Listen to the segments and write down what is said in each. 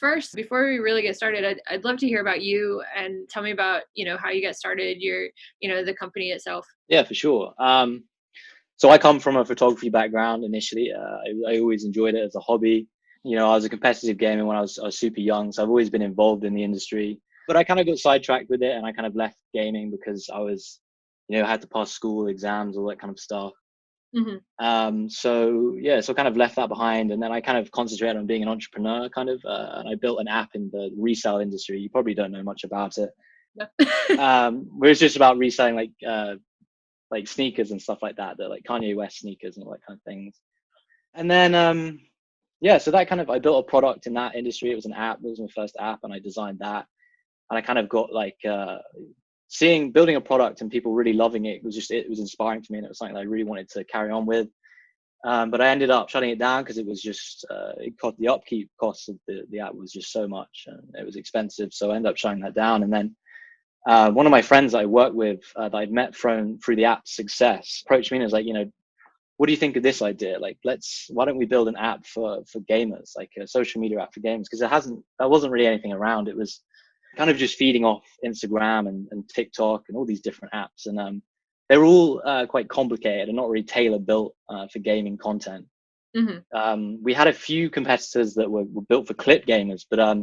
first, before we really get started, I'd love to hear about you and tell me about, how you got started, the company itself. Yeah, for sure. So I come from a photography background initially. I always enjoyed it as a hobby. I was a competitive gamer when I was super young, so I've always been involved in the industry. But I kind of got sidetracked with it, and I kind of left gaming because I was, had to pass school exams, all that kind of stuff. Hmm. So I kind of left that behind, and then I kind of concentrated on being an entrepreneur, and I built an app in the resale industry. You probably don't know much about it. No. Where it's just about reselling like sneakers and stuff like that. They're like Kanye West sneakers and all that kind of things. And then so that kind of, I built a product in that industry. It was an app. It was my first app, and I designed that. And I kind of got like building a product and people really loving it was inspiring to me, and it was something that I really wanted to carry on with. But I ended up shutting it down because it was just the upkeep costs of the app was just so much, and it was expensive. So I ended up shutting that down. And then one of my friends that I work with that I'd met through the app's success approached me and was like, what do you think of this idea? Like, why don't we build an app for gamers, like a social media app for gamers? Because there wasn't really anything around. It was kind of just feeding off Instagram and TikTok and all these different apps. And they were all quite complicated and not really tailor built for gaming content. Hmm. We had a few competitors that were built for clip gamers, but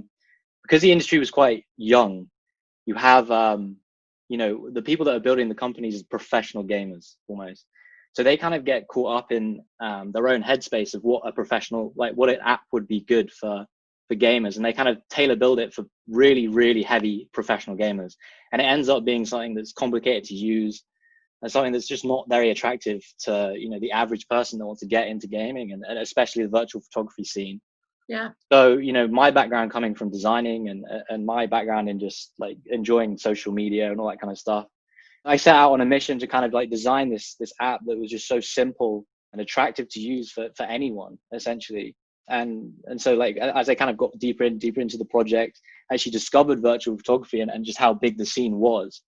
because the industry was quite young, you have the people that are building the companies as professional gamers almost, so they kind of get caught up in their own headspace of what a professional, like what an app would be good for gamers, and they kind of tailor build it for really, really heavy professional gamers, and it ends up being something that's complicated to use and something that's just not very attractive to the average person that wants to get into gaming, and especially the virtual photography scene. Yeah. So, my background coming from designing and my background in just like enjoying social media and all that kind of stuff, I set out on a mission to kind of like design this app that was just so simple and attractive to use for anyone, essentially. And so like as I kind of got deeper into the project, I actually discovered virtual photography and just how big the scene was.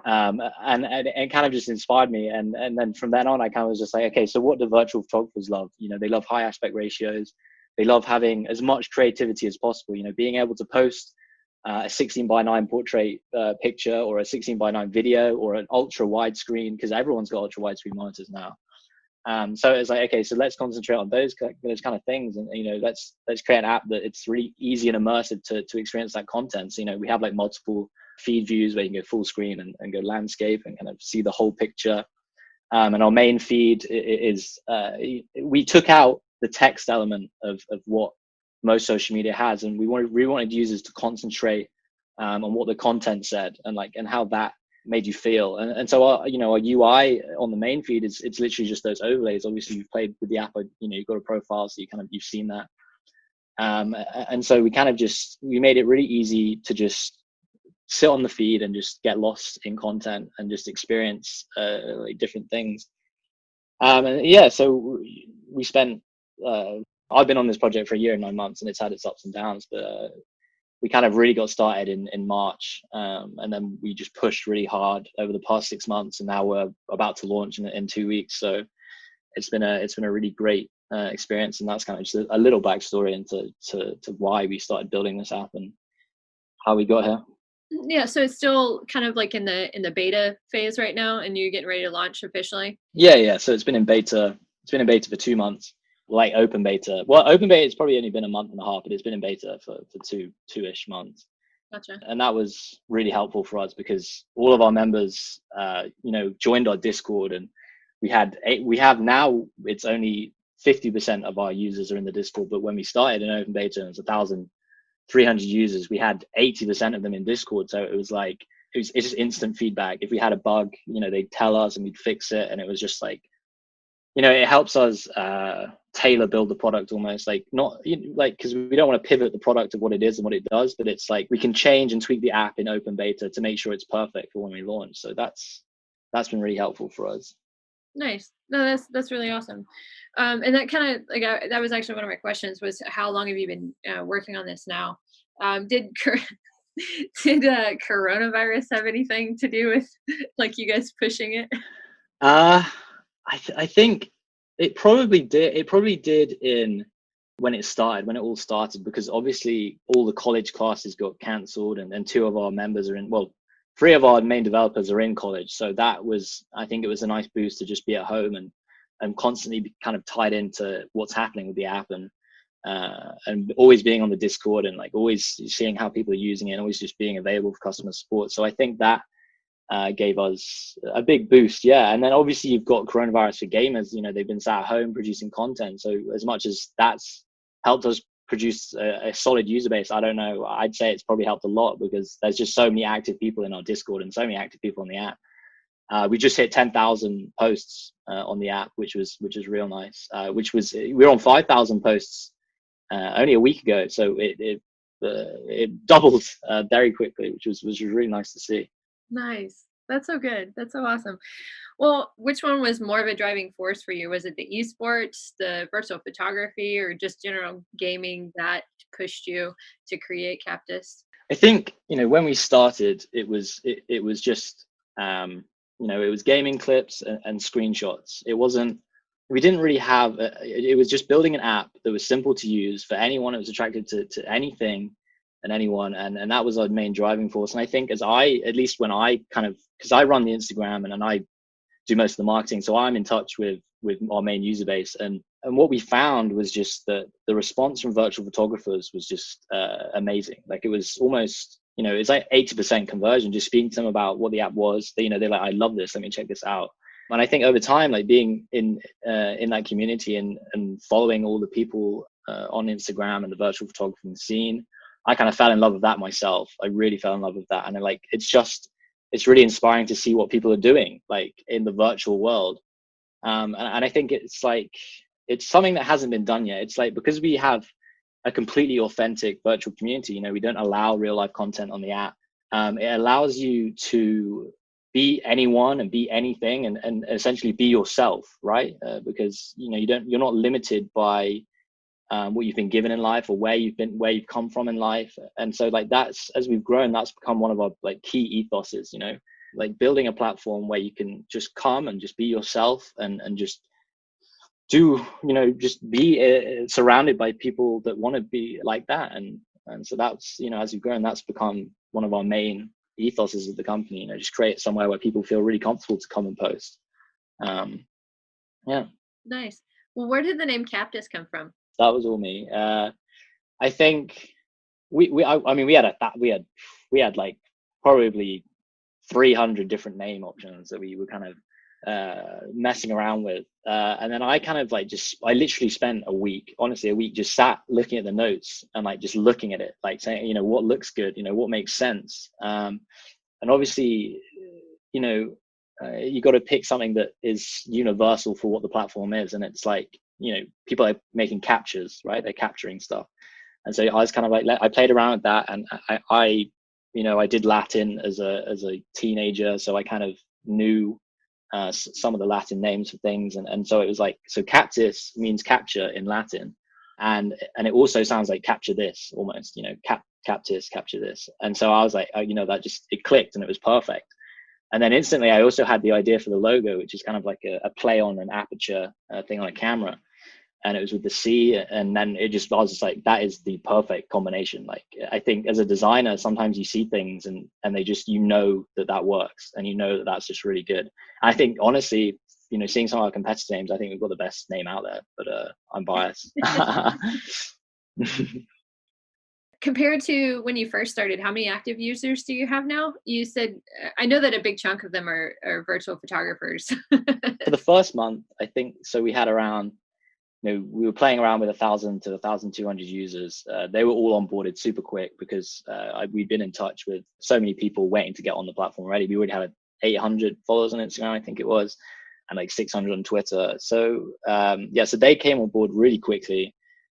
And it kind of just inspired me. And then from then on, I kind of was just like, okay, so what do virtual photographers love? They love high aspect ratios. They love having as much creativity as possible, being able to post a 16:9 portrait picture, or a 16:9 video, or an ultra widescreen, because everyone's got ultra widescreen monitors now. So it's like, okay, so let's concentrate on those kind of things, and let's create an app that it's really easy and immersive to experience that content. So we have like multiple feed views where you can go full screen and go landscape and kind of see the whole picture. And our main feed is we took out the text element of what most social media has, and we really wanted users to concentrate on what the content said and how that made you feel. And so our UI on the main feed it's literally just those overlays. Obviously you've played with the app, you've got a profile, so you've seen that. And so we made it really easy to just sit on the feed and just get lost in content and just experience like different things. And yeah, so we spent I've been on this project for a year and 9 months, and it's had its ups and downs, but we kind of really got started in March, and then we just pushed really hard over the past 6 months, and now we're about to launch in 2 weeks. So it's been a really great experience, and that's kind of just a little backstory into why we started building this app and how we got here. Yeah, so it's still kind of like in the beta phase right now, and you're getting ready to launch officially. Yeah. So it's been in beta. It's been in beta for 2 months. Like open beta. Well, open beta, it's probably only been a month and a half, but it's been in beta for two-ish months. Gotcha. And that was really helpful for us because all of our members, joined our Discord, and we have now, it's only 50% of our users are in the Discord. But when we started in open beta, it was 1,300 users. We had 80% of them in Discord. So it was like, it's just instant feedback. If we had a bug, they'd tell us and we'd fix it. And it was just like, it helps us tailor build the product almost, like not like, because we don't want to pivot the product of what it is and what it does, but it's like we can change and tweak the app in open beta to make sure it's perfect for when we launch. So that's been really helpful for us. Nice. No, that's really awesome. And that kind of like that was actually one of my questions was how long have you been working on this now? Did did coronavirus have anything to do with like you guys pushing it? I think it probably did. It probably did in when it all started, because obviously all the college classes got cancelled, and two of our members are in, well, three of our main developers are in college. So that was, I think it was a nice boost to just be at home and constantly be kind of tied into what's happening with the app, and always being on the Discord, and like always seeing how people are using it, and always just being available for customer support. So I think that gave us a big boost. Yeah. And then obviously you've got coronavirus for gamers, they've been sat at home producing content. So as much as that's helped us produce a solid user base, I don't know, I'd say it's probably helped a lot, because there's just so many active people in our Discord and so many active people on the app. We just hit 10,000 posts on the app, which was real nice. We were on 5,000 posts only a week ago, so it doubled very quickly, which was really nice to see. Nice. That's so good. That's so awesome. Well, which one was more of a driving force for you? Was it the esports, the virtual photography, or just general gaming that pushed you to create Captis? I think, when we started, it was just it was gaming clips and screenshots. We didn't really have it was just building an app that was simple to use for anyone that was attracted to anything and anyone, and that was our main driving force. And I think at least when I because I run the Instagram and I do most of the marketing, so I'm in touch with our main user base, and what we found was just that the response from virtual photographers was just amazing. Like, it was almost, it's like 80% conversion, just speaking to them about what the app was. They're like, I love this, let me check this out. And I think over time, like being in that community and following all the people on Instagram and the virtual photography scene, I kind of fell in love with that myself. I really fell in love with that. And it's really inspiring to see what people are doing, like, in the virtual world. And I think it's something that hasn't been done yet. It's like, because we have a completely authentic virtual community, we don't allow real life content on the app. It allows you to be anyone and be anything, and essentially be yourself, right? Because you're not limited by what you've been given in life, or where you've come from in life. And so, like, that's, as we've grown, that's become one of our like key ethoses, like building a platform where you can just come and just be yourself, and just just be surrounded by people that want to be like that. And so that's, as we've grown, that's become one of our main ethoses of the company, just create somewhere where people feel really comfortable to come and post. Yeah. Nice. Well, where did the name Captis come from? That was all me. I think I mean, we had like probably 300 different name options that we were kind of messing around with, and then I kind of like I literally spent a week just sat looking at the notes and like just looking at it, like saying, what looks good, what makes sense, and obviously, you got to pick something that is universal for what the platform is. And it's like, people are making captures, right? They're capturing stuff. And so I was kind of like, I played around with that, and I did Latin as a teenager, so I kind of knew some of the Latin names for things, and so it was like, so Captis means capture in Latin, and it also sounds like capture this almost, Captis, capture this. And so I was like, that just, it clicked, and it was perfect. And then instantly I also had the idea for the logo, which is kind of like a play on an aperture thing on a camera, and it was with the C. And then I was just like, that is the perfect combination. Like, I think as a designer, sometimes you see things and they just, that works, and that that's just really good. And I think, honestly, seeing some of our competitor names, I think we've got the best name out there, but I'm biased. Compared to when you first started, how many active users do you have now? You said, I know that a big chunk of them are virtual photographers. For the first month, I think, so we had around, we were playing around with 1,000 to 1,200 users. They were all onboarded super quick, because we'd been in touch with so many people waiting to get on the platform already. We already had 800 followers on Instagram, I think it was, and like 600 on Twitter. So so they came on board really quickly.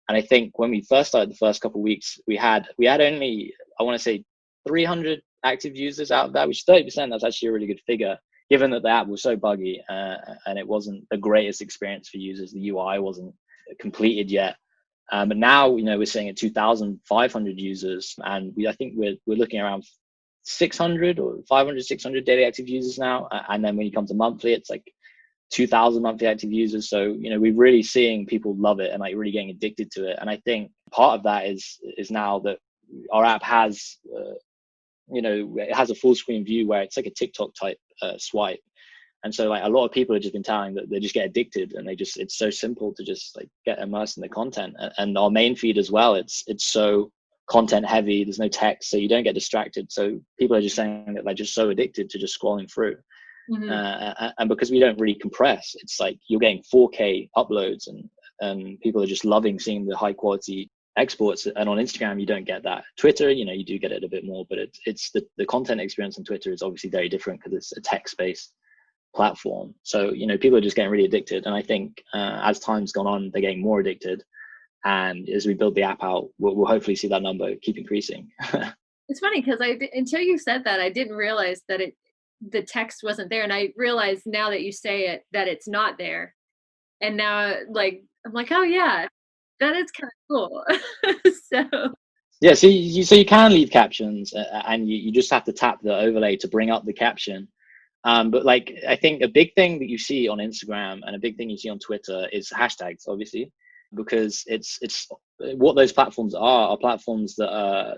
And I think when we first started, the first couple of weeks, we had only, I want to say, 300 active users out of that, which 30%, that's actually a really good figure, given that the app was so buggy and it wasn't the greatest experience for users. The UI wasn't completed yet. But now, we're sitting at 2,500 users, and I think we're looking around 600 or 500, 600 daily active users now. And then when you come to monthly, it's like 2,000 monthly active users. So, we're really seeing people love it and like really getting addicted to it. And I think part of that is now that our app has, it has a full screen view where it's like a TikTok type swipe. And so like a lot of people have just been telling that they just get addicted, and it's so simple to just like get immersed in the content. And our main feed as well, it's so content heavy. There's no text, so you don't get distracted. So people are just saying that they're just so addicted to just scrolling through. And because we don't really compress, it's like you're getting 4K uploads, and people are just loving seeing the high quality exports. And on Instagram, you don't get that. Twitter, you do get it a bit more, but it's the content experience on Twitter is obviously very different because it's a text-based platform. So people are just getting really addicted, and I think as time's gone on, they're getting more addicted. And as we build the app out, we'll hopefully see that number keep increasing. It's funny because until you said that, I didn't realize that the text wasn't there, and I realize now that you say it that it's not there. And now, like, I'm like, oh yeah, that is kind of cool. So Yeah, so you can leave captions, and you just have to tap the overlay to bring up the caption. But like, I think a big thing that you see on Instagram and a big thing you see on Twitter is hashtags, obviously, because it's what those platforms are platforms that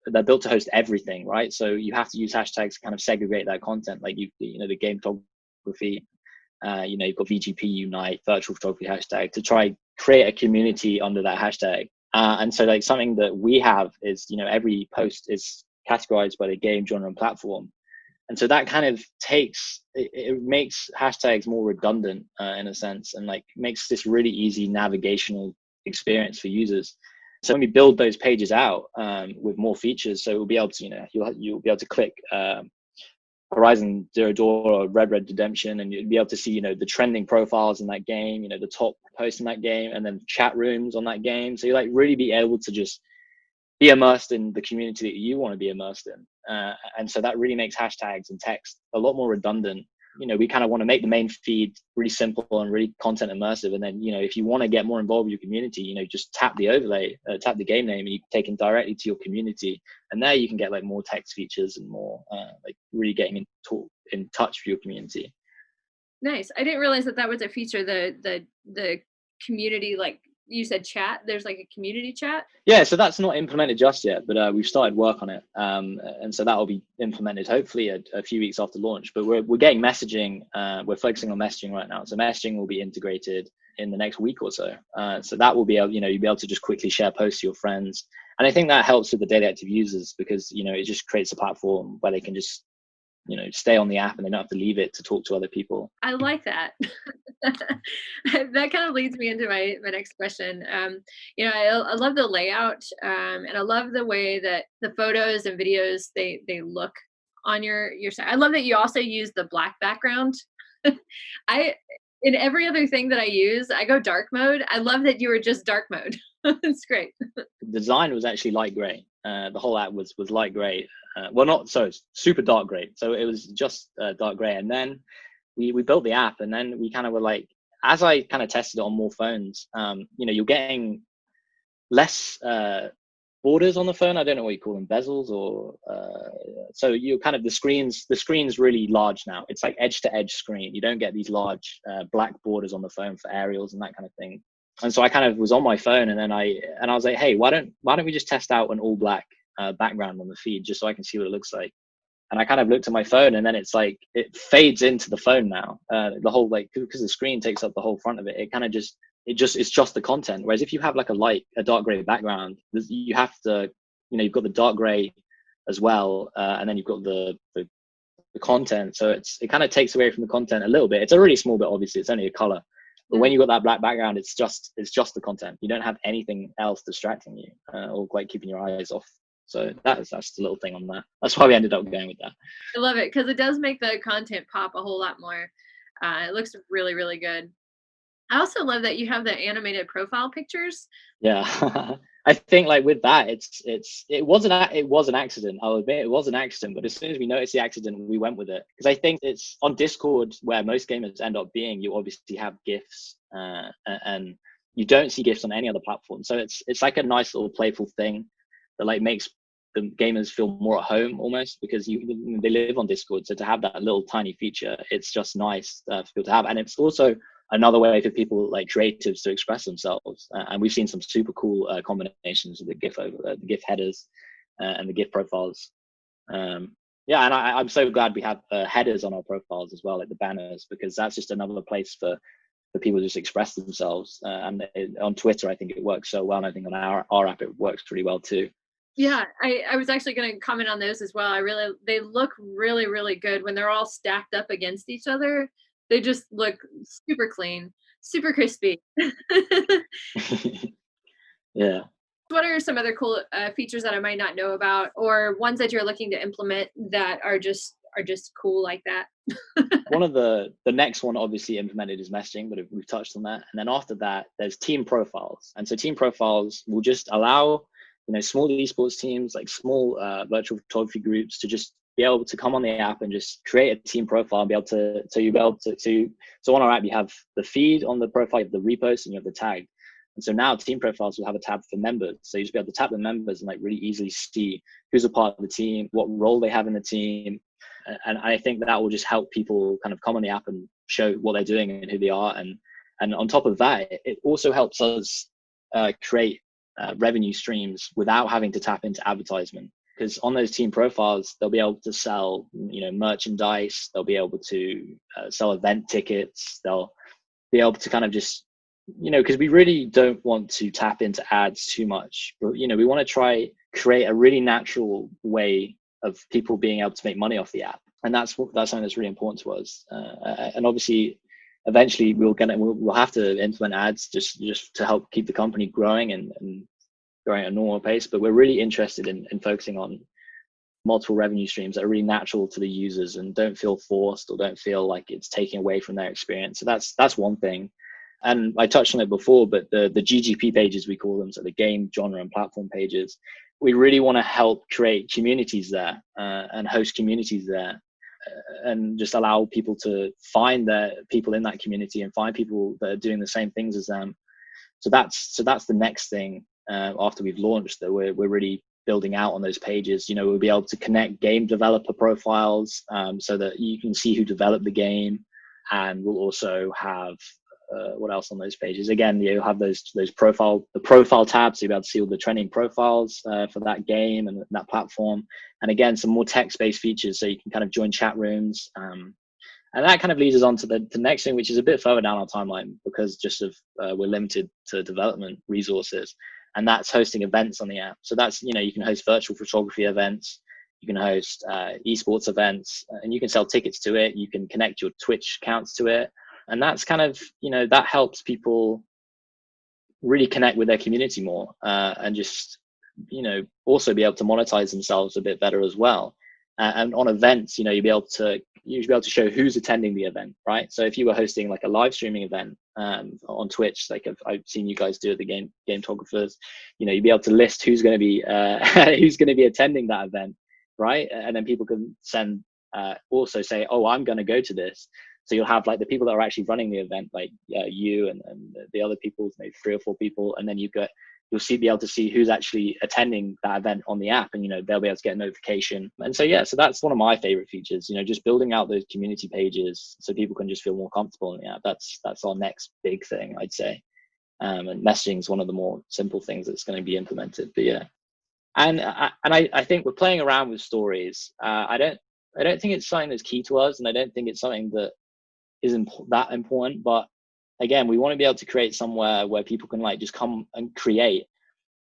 they're built to host everything, right? So you have to use hashtags to kind of segregate that content. Like the game photography, you've got VGP Unite, virtual photography hashtag, to try create a community under that hashtag. And so like something that we have is, every post is categorized by the game, genre, and platform. And so that kind of it makes hashtags more redundant in a sense, and like makes this really easy navigational experience for users. So when we build those pages out with more features, so we'll be able to, you'll be able to click Horizon Zero Dawn or Red Redemption, and you'll be able to see, the trending profiles in that game, the top posts in that game, and then chat rooms on that game. So you like really be able to just be immersed in the community that you want to be immersed in. And so that really makes hashtags and text a lot more redundant. We kind of want to make the main feed really simple and really content immersive. And then, if you want to get more involved with your community, just tap the overlay, tap the game name, and you can take it directly to your community. And there you can get like more text features and more like really getting in touch with your community. nice. I didn't realize that was a feature. The community, like you said, chat. There's like a community chat. Yeah, so that's not implemented just yet, but we've started work on it, and so that will be implemented hopefully a few weeks after launch. But we're getting messaging. We're focusing on messaging right now, so messaging will be integrated in the next week or so. So that will be able, you'll be able to just quickly share posts to your friends, and I think that helps with the daily active users because it just creates a platform where they can just stay on the app and they don't have to leave it to talk to other people. I like that. That kind of leads me into my next question. I love the layout, and I love the way that the photos and videos they look on your site. I love that you also use the black background. I In every other thing that I use, I go dark mode. I love that you were just dark mode. It's great. The design was actually light gray. The whole app was light gray. Well, not so super dark gray. So it was just dark gray. And then we built the app, and then we kind of were like, as I kind of tested it on more phones, you're getting less borders on the phone. I don't know what you call them, bezels, or so you're kind of the screen's really large now. It's like edge to edge screen. You don't get these large black borders on the phone for aerials and that kind of thing. And so I kind of was on my phone, and then I was like, hey, why don't we just test out an all black background on the feed just so I can see what it looks like. And I kind of looked at my phone, and then it's like it fades into the phone now. The whole, like, because the screen takes up the whole front of it, it kind of it's just the content. Whereas if you have like a dark gray background, you have to, you've got the dark gray as well, and then you've got the content. So it kind of takes away from the content a little bit. It's a really small bit, obviously. It's only a color. But when you got that black background, it's just the content. You don't have anything else distracting you or like keeping your eyes off. So that's the little thing on that. That's why we ended up going with that. I love it because it does make the content pop a whole lot more. It looks really, really good. I also love that you have the animated profile pictures. Yeah. I think like with that, it was an accident. I'll admit it was an accident, but as soon as we noticed the accident, we went with it. Because I think it's on Discord where most gamers end up being, you obviously have GIFs, and you don't see GIFs on any other platform. So it's like a nice little playful thing that like makes the gamers feel more at home almost, because they live on Discord. So to have that little tiny feature, it's just nice for people to have. And it's also another way for people like creatives to express themselves. And we've seen some super cool combinations of the the GIF headers and the GIF profiles. Yeah, and I'm so glad we have headers on our profiles as well, like the banners, because that's just another place for people to just express themselves. On Twitter, I think it works so well, and I think on our app it works pretty well too. Yeah, I was actually going to comment on those as well. They look really, really good when they're all stacked up against each other. They just look super clean, super crispy. Yeah. What are some other cool features that I might not know about, or ones that you're looking to implement that are just cool like that? One of the next one obviously implemented is messaging, but we've touched on that. And then after that, there's team profiles. And so team profiles will just allow, small esports teams, like small virtual photography groups, to just be able to come on the app and just create a team profile and be able to, so on our app, you have the feed on the profile, you have the repost, and you have the tag. And so now team profiles will have a tab for members. So you just be able to tap the members and like really easily see who's a part of the team, what role they have in the team. And I think that will just help people kind of come on the app and show what they're doing and who they are. And on top of that, it also helps us create revenue streams without having to tap into advertisement. Because on those team profiles, they'll be able to sell, merchandise. They'll be able to sell event tickets. They'll be able to kind of just, because we really don't want to tap into ads too much. But, we want to create a really natural way of people being able to make money off the app. And that's something that's really important to us. And obviously, eventually we'll have to implement ads just to help keep the company growing and growing at a normal pace. But we're really interested in focusing on multiple revenue streams that are really natural to the users and don't feel forced or don't feel like it's taking away from their experience. So that's one thing. And I touched on it before, but the GGP pages, we call them, so the game, genre, and platform pages, we really want to help create communities there and host communities there and just allow people to find their people in that community and find people that are doing the same things as them. So that's the next thing after we've launched that we're really building out on those pages. We'll be able to connect game developer profiles so that you can see who developed the game, and we'll also have what else on those pages? Again, you'll have the profile tabs, so you'll be able to see all the trending profiles for that game and that platform. And again, some more text-based features, so you can kind of join chat rooms. And that kind of leads us on to the next thing, which is a bit further down our timeline because just of we're limited to development resources, and that's hosting events on the app. So that's, you can host virtual photography events, you can host esports events, and you can sell tickets to it. You can connect your Twitch accounts to it. And that's kind of, that helps people really connect with their community more and just, also be able to monetize themselves a bit better as well. And on events, you'll be able to show who's attending the event, right? So if you were hosting like a live streaming event on Twitch, like I've seen you guys do at the Gametographers, you'd be able to list who's going to be attending that event, right? And then people can also say, oh, I'm going to go to this. So you'll have like the people that are actually running the event, like you and the other people, maybe 3 or 4 people, and then you'll be able to see who's actually attending that event on the app, and they'll be able to get a notification. And so so that's one of my favorite features. Just building out those community pages so people can just feel more comfortable in the app. That's our next big thing, I'd say. And messaging is one of the more simple things that's going to be implemented. But yeah, and I think we're playing around with stories. I don't think it's something that's key to us, and I don't think it's something that is that important, but again, we want to be able to create somewhere where people can like just come and create.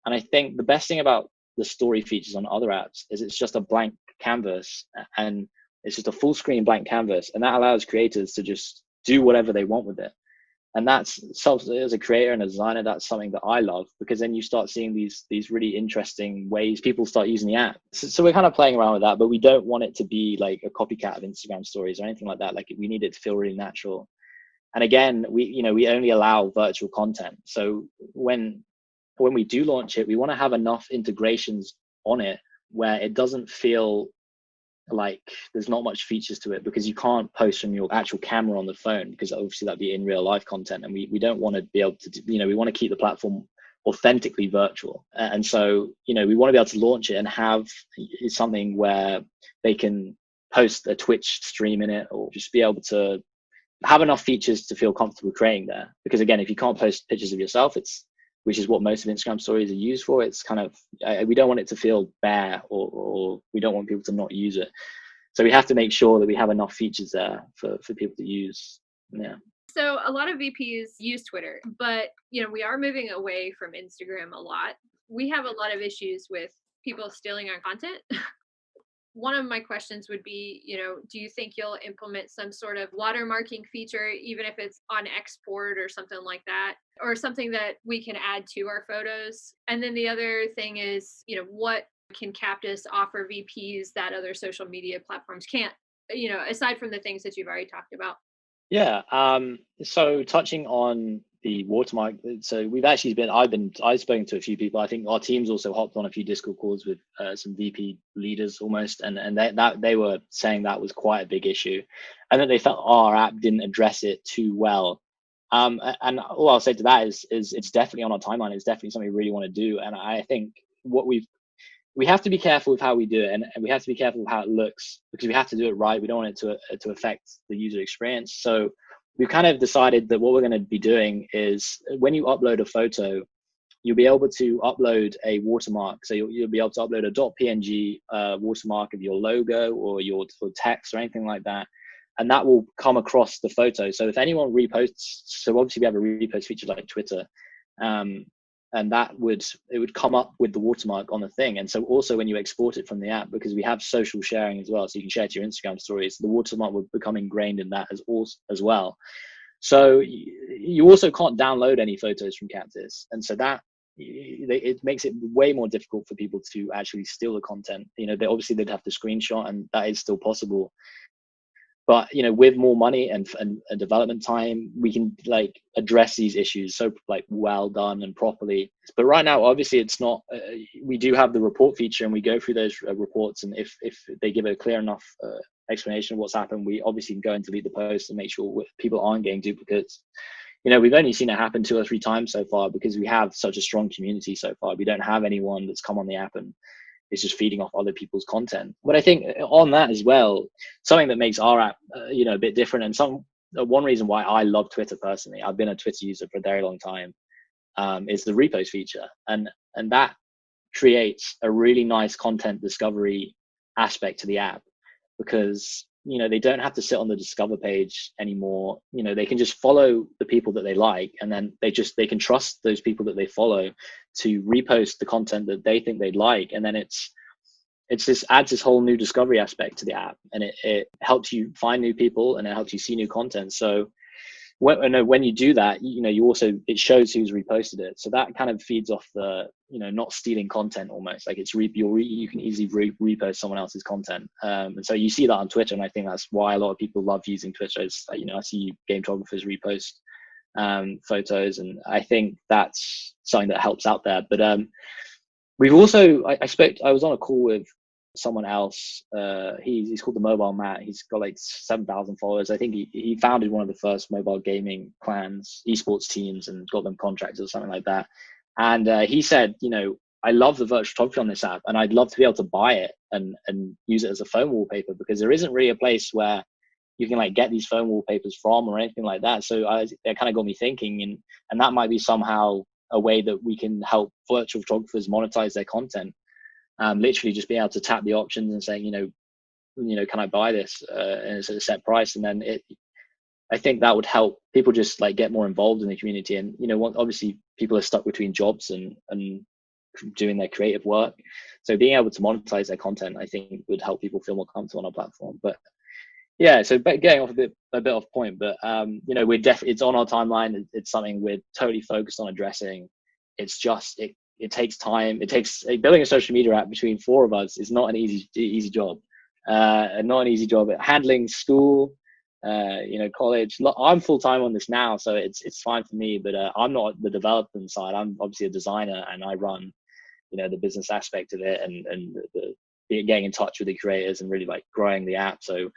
And I think the best thing about the story features on other apps is it's just a blank canvas, and it's just a full screen blank canvas, and that allows creators to just do whatever they want with it. And that's, as a creator and a designer, that's something that I love, because then you start seeing these really interesting ways people start using the app. So we're kind of playing around with that, but we don't want it to be like a copycat of Instagram stories or anything like that. Like, we need it to feel really natural. And again, we only allow virtual content. So when we do launch it, we want to have enough integrations on it where it doesn't feel like there's not much features to it, because you can't post from your actual camera on the phone, because obviously that'd be in real life content, and we don't want to be able to we want to keep the platform authentically virtual. And so, we want to be able to launch it and have something where they can post a Twitch stream in it, or just be able to have enough features to feel comfortable creating there. Because again, if you can't post pictures of yourself, which is what most of Instagram stories are used for, it's kind of, we don't want it to feel bare, or we don't want people to not use it. So we have to make sure that we have enough features there for people to use. Yeah. So a lot of VPs use Twitter, but we are moving away from Instagram a lot. We have a lot of issues with people stealing our content. One of my questions would be, do you think you'll implement some sort of watermarking feature, even if it's on export or something like that, or something that we can add to our photos? And then the other thing is, what can Captis offer VPs that other social media platforms can't, aside from the things that you've already talked about? Yeah. So touching on the watermark, so I've spoken to a few people. I think our team's also hopped on a few Discord calls with some VP leaders almost, and they were saying that was quite a big issue, and that they felt our app didn't address it too well. And all I'll say to that is it's definitely on our timeline. It's definitely something we really want to do, and I think we have to be careful with how we do it, and we have to be careful with how it looks, because we have to do it right. We don't want it to affect the user experience. So we've kind of decided that what we're going to be doing is, when you upload a photo, you'll be able to upload a watermark. So you'll be able to upload a .png watermark of your logo or your text or anything like that, and that will come across the photo. So if anyone reposts, so obviously we have a repost feature like Twitter, and it would come up with the watermark on the thing. And so also when you export it from the app, because we have social sharing as well, so you can share to your Instagram stories, the watermark will become ingrained in that as well. So you also can't download any photos from Captis, and so that it makes it way more difficult for people to actually steal the content. They'd have to screenshot, and that is still possible. But with more money and development time, we can address these issues so well done and properly. But right now, obviously, it's not. We do have the report feature, and we go through those reports, and if they give a clear enough explanation of what's happened, we obviously can go and delete the post and make sure people aren't getting duplicates. We've only seen it happen 2 or 3 times so far, because we have such a strong community so far. We don't have anyone that's come on the app and is just feeding off other people's content. But I think on that as well, something that makes our app, a bit different, and one reason why I love Twitter personally, I've been a Twitter user for a very long time, is the repost feature, and that creates a really nice content discovery aspect to the app, because they don't have to sit on the discover page anymore. They can just follow the people that they like, and then they can trust those people that they follow to repost the content that they think they'd like. And then it's just adds this whole new discovery aspect to the app, and it helps you find new people, and it helps you see new content. So when you do that, you also, it shows who's reposted it. So that kind of feeds off the, not stealing content almost. Like you can easily repost someone else's content. And so you see that on Twitter, and I think that's why a lot of people love using Twitter. Is, I see game photographers repost photos, and I think that's something that helps out there. But we've also, I was on a call with someone else. He's called the Mobile Matt. He's got 7,000 followers. I think he founded one of the first mobile gaming clans, esports teams, and got them contracts or something like that. And he said, I love the virtual photography on this app, and I'd love to be able to buy it and use it as a phone wallpaper, because there isn't really a place where you can get these phone wallpapers from or anything like that. So that kind of got me thinking, and that might be somehow a way that we can help virtual photographers monetize their content. Literally just being able to tap the options and saying, can I buy this? And it's at a set price. And then I think that would help people just get more involved in the community. And, obviously people are stuck between jobs and doing their creative work. So being able to monetize their content, I think would help people feel more comfortable on our platform. But yeah, so getting off a bit off point, but we're definitely, it's on our timeline. It's something we're totally focused on addressing. It's just, it takes time. It takes building a social media app between 4 of us is not an easy job. Not an easy job. Handling school, college. I'm full time on this now, so it's fine for me. But I'm not the development side. I'm obviously a designer, and I run, the business aspect of it, and the getting in touch with the creators and really growing the app. So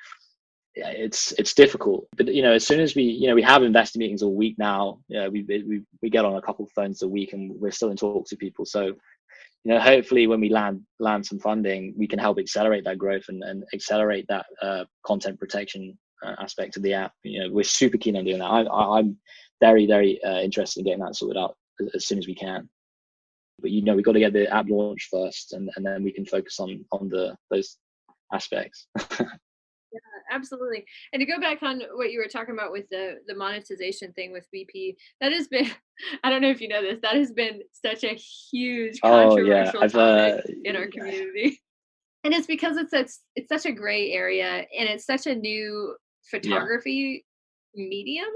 yeah, it's difficult. But as soon as we have investor meetings all week now. We get on a couple of phones a week, and we're still in talks with people. So hopefully when we land some funding, we can help accelerate that growth and accelerate that content protection aspect of the app. We're super keen on doing that. I'm very, very interested in getting that sorted out as soon as we can. But we've got to get the app launched first, and then we can focus on those aspects. Absolutely. And to go back on what you were talking about with the monetization thing with VP, that has been I don't know if you know this, that has been such a huge Oh yeah, controversial I've topic in our community. And it's because it's such a gray area, and it's such a new yeah, photography medium.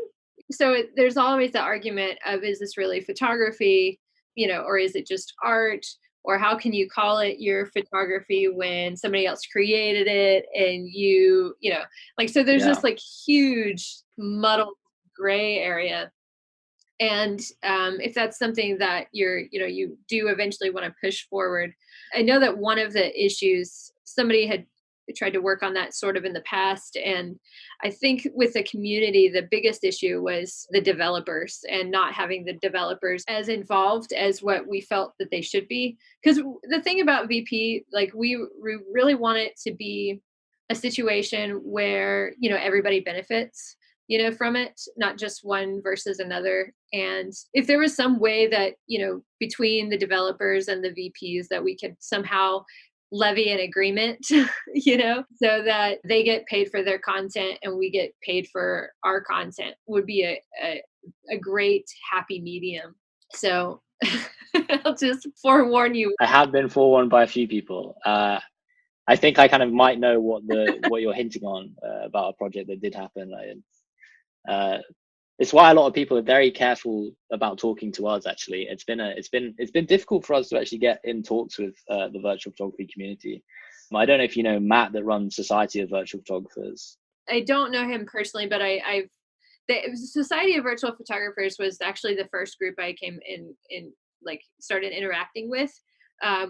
So there's always the argument of, is this really photography, or is it just art? Or how can you call it your photography when somebody else created it, and like, so there's yeah. this like huge muddled gray area. And if that's something that you do eventually want to push forward. I know that one of the issues, somebody had tried to work on that sort of in the past, and I think with the community the biggest issue was the developers, and not having the developers as involved as what we felt that they should be. Because the thing about VP, like, we really want it to be a situation where everybody benefits, from it, not just one versus another. And if there was some way that, between the developers and the VPs, that we could somehow levy an agreement, so that they get paid for their content and we get paid for our content, would be a great happy medium. So I'll just forewarn you. I have been forewarned by a few people. I think I kind of might know what you're hinting on about a project that did happen. Uh, it's why a lot of people are very careful about talking to us. Actually, it's been difficult for us to actually get in talks with the virtual photography community. I don't know if you know Matt, that runs Society of Virtual Photographers. I don't know him personally, but the Society of Virtual Photographers was actually the first group I came in like started interacting with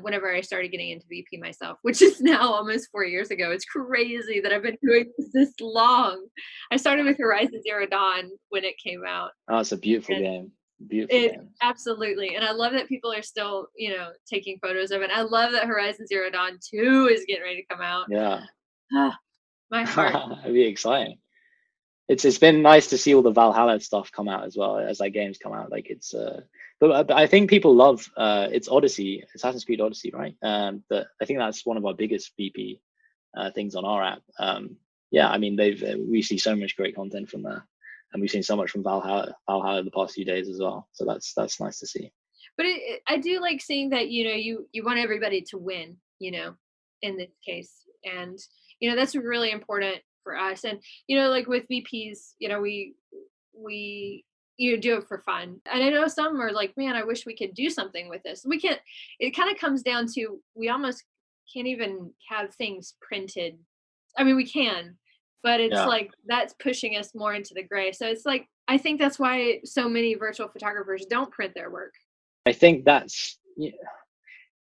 whenever I started getting into VP myself, which is now almost 4 years ago. It's crazy that I've been doing this long. I started with Horizon Zero Dawn when it came out. Oh, it's a beautiful And game. Beautiful it game. absolutely, and I love that people are still, taking photos of it. I love that Horizon Zero Dawn 2 is getting ready to come out. Yeah. Ah, my heart. It'd be exciting. It's been nice to see all the Valhalla stuff come out as well as like games come out. Like but I think people love it's Odyssey, Assassin's Creed Odyssey, right? But I think that's one of our biggest VP things on our app. Yeah, I mean we see so much great content from there, and we've seen so much from Valhalla the past few days as well. So that's nice to see. But I do like seeing that, you want everybody to win, in this case. And that's really important for us. And like with VPs, we do it for fun. And I know some are like, man, I wish we could do something with this. We can't. It kind of comes down to, we almost can't even have things printed. I mean, we can, but it's Yeah, like that's pushing us more into the gray. So it's like, I think that's why so many virtual photographers don't print their work. I think that's yeah,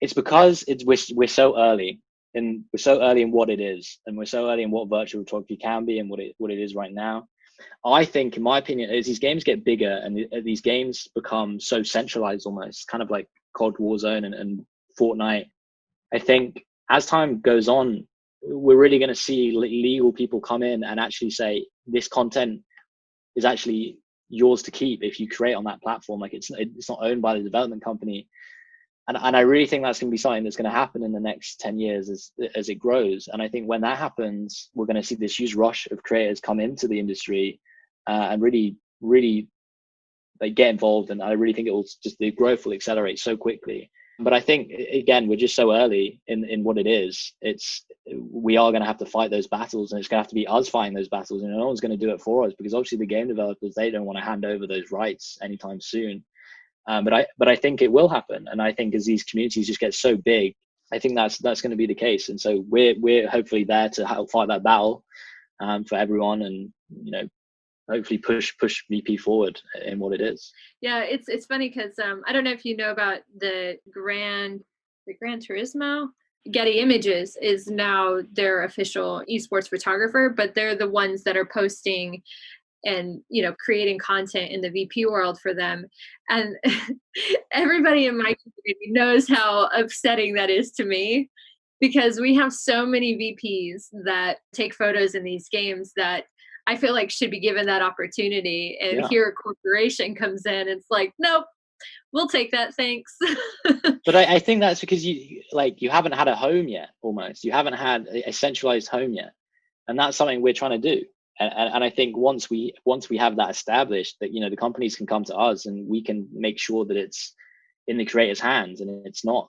it's because we're so early, and we're so early in what it is, and we're so early in what virtual photography can be and what it is right now. I think, in my opinion, as these games get bigger and these games become so centralized, almost kind of like COD Warzone and Fortnite, I think as time goes on, we're really going to see legal people come in and actually say this content is actually yours to keep if you create on that platform. Like it's not owned by the development company. And I really think that's going to be something that's going to happen in the next 10 years as it grows. And I think when that happens, we're going to see this huge rush of creators come into the industry and really, really like get involved. And I really think the growth will accelerate so quickly. But I think, again, we're just so early in what it is. We are going to have to fight those battles, and it's going to have to be us fighting those battles. And no one's going to do it for us, because obviously the game developers, they don't want to hand over those rights anytime soon. But I think it will happen, and I think as these communities just get so big, I think that's going to be the case. And so we're hopefully there to help fight that battle for everyone, and hopefully push VP forward in what it is. Yeah, it's funny because I don't know if you know about the Gran Turismo. Getty Images is now their official esports photographer, but they're the ones that are posting and creating content in the VP world for them. And everybody in my community knows how upsetting that is to me, because we have so many VPs that take photos in these games that I feel like should be given that opportunity. And Yeah. here a corporation comes in, it's like, nope, we'll take that, thanks. But I think that's because you haven't had a home yet, almost. You haven't had a centralized home yet. And that's something we're trying to do. And I think once we have that established, that the companies can come to us and we can make sure that it's in the creators' hands and it's not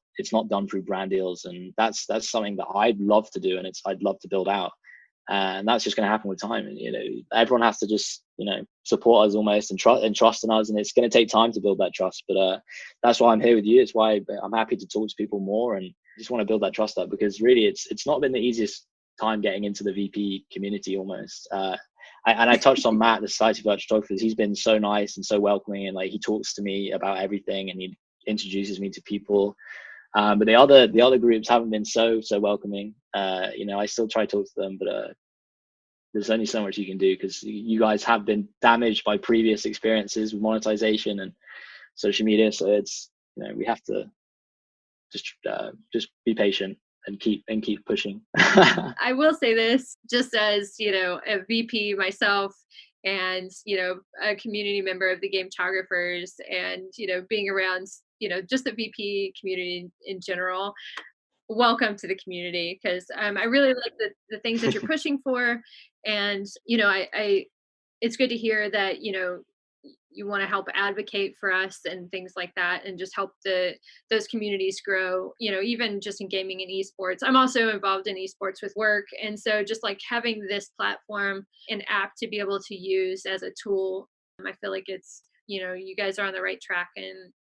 done through brand deals. And that's something that I'd love to do, and I'd love to build out. And that's just going to happen with time. And everyone has to just support us almost, and trust in us, and it's going to take time to build that trust. But that's why I'm here with you. It's why I'm happy to talk to people more, and just want to build that trust up, because really it's not been the easiest time getting into the VP community almost. And I touched on Matt, the Society of Virtual Photographers. He's been so nice and so welcoming, and like he talks to me about everything, and he introduces me to people. But the other groups haven't been so welcoming. I still try to talk to them, but there's only so much you can do, because you guys have been damaged by previous experiences with monetization and social media. So it's we have to just be patient and keep pushing. I will say this, just as a VP myself, and a community member of the game photographers, and being around just the VP community in general. Welcome to the community, because I really like the things that you're pushing for. And I it's good to hear that you want to help advocate for us and things like that, and just help those communities grow, even just in gaming and esports. I'm also involved in esports with work, and so just like having this platform and app to be able to use as a tool, I feel like it's you guys are on the right track, and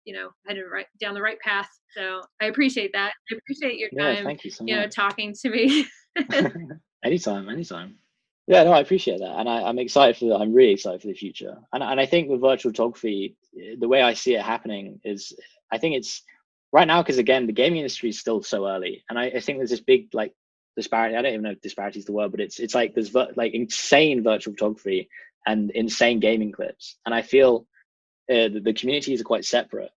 headed right down the right path. So I appreciate that. I appreciate your Yeah, time thank you so much. talking to me. Anytime. Yeah, no, I appreciate that, and I'm excited for I'm really excited for the future. And I think with virtual photography, the way I see it happening is, I think it's right now, because again, the gaming industry is still so early, and I think there's this big like disparity. I don't even know if disparity is the word, but it's like there's like insane virtual photography and insane gaming clips, and I feel the communities are quite separate.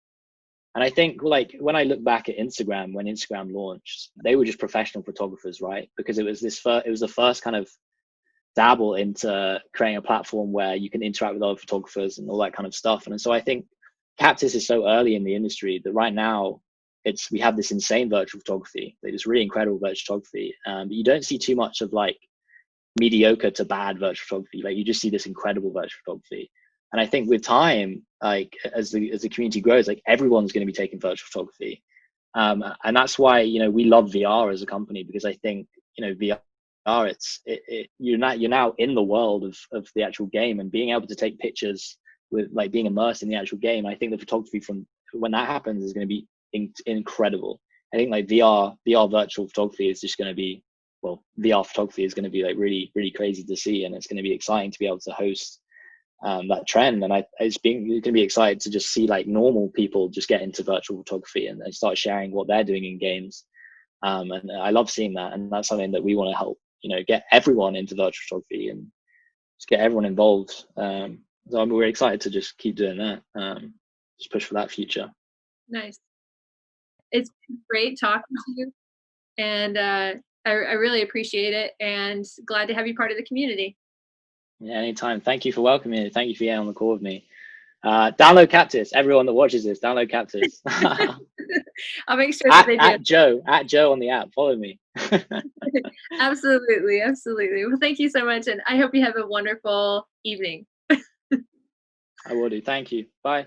And I think, like, when I look back at Instagram, when Instagram launched, they were just professional photographers, right? Because it was it was the first kind of dabble into creating a platform where you can interact with other photographers and all that kind of stuff. And so I think Captis is so early in the industry that right now we have this insane virtual photography, this really incredible virtual photography. But you don't see too much of like mediocre to bad virtual photography. Like you just see this incredible virtual photography. And I think with time, like as the community grows, like everyone's going to be taking virtual photography. And that's why we love VR as a company, because I think VR, you're now in the world of the actual game, and being able to take pictures with like being immersed in the actual game. I think the photography from when that happens is going to be incredible. I think like VR virtual photography is just going to be, well, VR photography is going to be like really crazy to see, and it's going to be exciting to be able to host that trend. And it's going to be excited to just see like normal people just get into virtual photography and they start sharing what they're doing in games. And I love seeing that, and that's something that we want to help get everyone into virtual photography and just get everyone involved. So we're excited to just keep doing that. Just push for that future. Nice. It's been great talking to you, and I really appreciate it, and glad to have you part of the community. Yeah, anytime. Thank you for welcoming me. Thank you for getting on the call with me. Download Captis. Everyone that watches this, download Captis. I'll make sure that they do. At Joe on the app. Follow me. Absolutely. Well, thank you so much, and I hope you have a wonderful evening. I will do. Thank you. Bye.